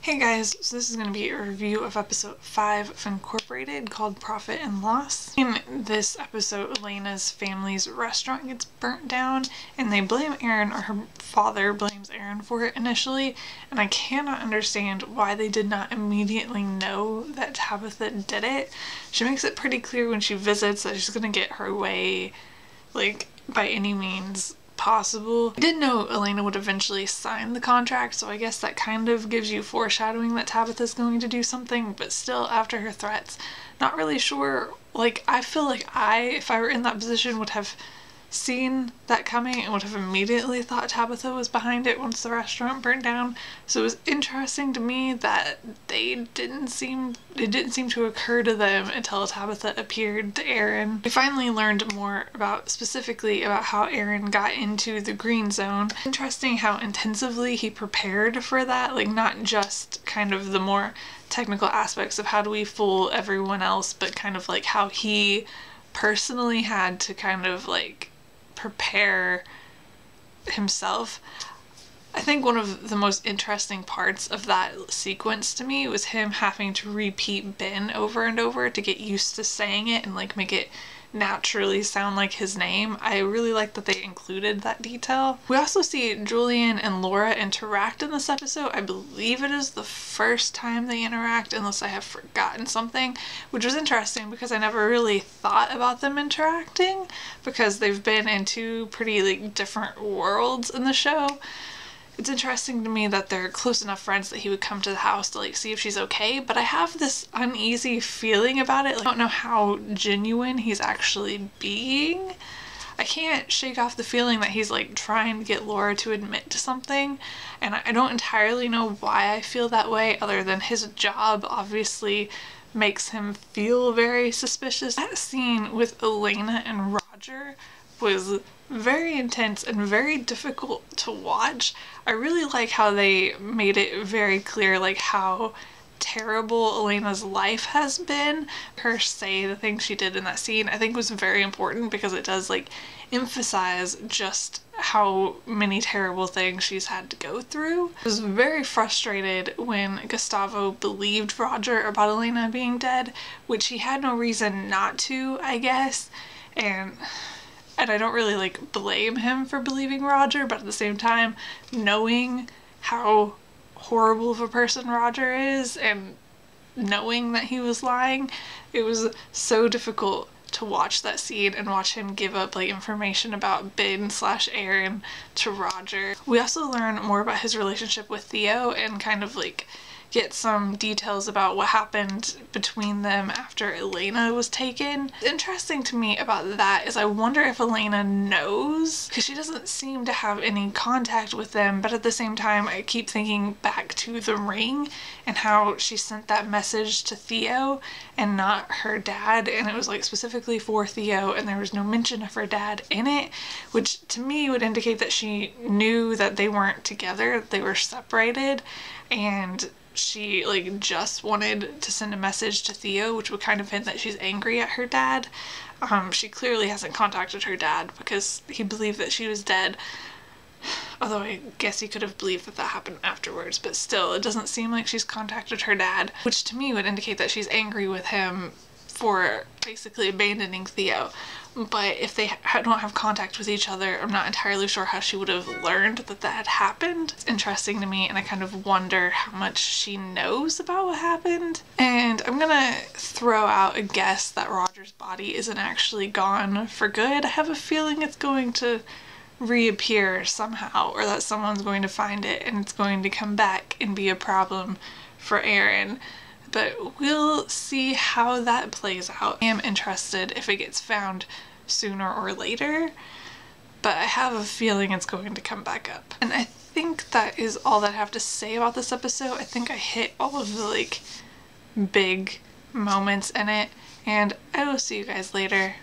Hey guys, so this is going to be a review of episode 5 of Incorporated called Profit and Loss. In this episode, Elena's family's restaurant gets burnt down and they blame Aaron, or her father blames Aaron for it initially, and I cannot understand why they did not immediately know that Tabitha did it. She makes it pretty clear when she visits that she's going to get her way, like, by any means possible. I did know Elena would eventually sign the contract, so I guess that kind of gives you foreshadowing that Tabitha's going to do something, but still, after her threats, not really sure. Like, I feel like if I were in that position, would have seen that coming and would have immediately thought Tabitha was behind it once the restaurant burned down. So it was interesting to me that it didn't seem to occur to them until Tabitha appeared to Aaron. We finally learned more specifically about how Aaron got into the green zone. Interesting how intensively he prepared for that, like not just kind of the more technical aspects of how do we fool everyone else, but kind of like how he personally had to kind of like prepare himself. I think one of the most interesting parts of that sequence to me was him having to repeat Ben over and over to get used to saying it and like make it naturally sound like his name. I really like that they included that detail. We also see Julian and Laura interact in this episode. I believe it is the first time they interact, unless I have forgotten something, which was interesting because I never really thought about them interacting because they've been in two pretty like different worlds in the show. It's interesting to me that they're close enough friends that he would come to the house to like see if she's okay, but I have this uneasy feeling about it. Like, I don't know how genuine he's actually being. I can't shake off the feeling that he's like trying to get Laura to admit to something, and I don't entirely know why I feel that way other than his job obviously makes him feel very suspicious. That scene with Elena and Roger was very intense and very difficult to watch. I really like how they made it very clear like how terrible Elena's life has been. Her say the things she did in that scene I think was very important because it does like emphasize just how many terrible things she's had to go through. I was very frustrated when Gustavo believed Roger about Elena being dead, which he had no reason not to, I guess, and I don't really like blame him for believing Roger, but at the same time, knowing how horrible of a person Roger is and knowing that he was lying, it was so difficult to watch that scene and watch him give up like information about Ben/Aaron to Roger. We also learn more about his relationship with Theo and kind of like get some details about what happened between them after Elena was taken. Interesting to me about that is I wonder if Elena knows, because she doesn't seem to have any contact with them, but at the same time I keep thinking back to the ring and how she sent that message to Theo and not her dad, and it was like specifically for Theo and there was no mention of her dad in it, which to me would indicate that she knew that they weren't together, they were separated, and she like just wanted to send a message to Theo, which would kind of hint that she's angry at her dad. She clearly hasn't contacted her dad because he believed that she was dead, although I guess he could have believed that that happened afterwards, but still it doesn't seem like she's contacted her dad, which to me would indicate that she's angry with him for basically abandoning Theo. But if they don't have contact with each other, I'm not entirely sure how she would have learned that that had happened. It's interesting to me, and I kind of wonder how much she knows about what happened. And I'm gonna throw out a guess that Roger's body isn't actually gone for good. I have a feeling it's going to reappear somehow, or that someone's going to find it and it's going to come back and be a problem for Aaron. But we'll see how that plays out. I am interested if it gets found sooner or later, but I have a feeling it's going to come back up. And I think that is all that I have to say about this episode. I think I hit all of the like big moments in it, and I will see you guys later.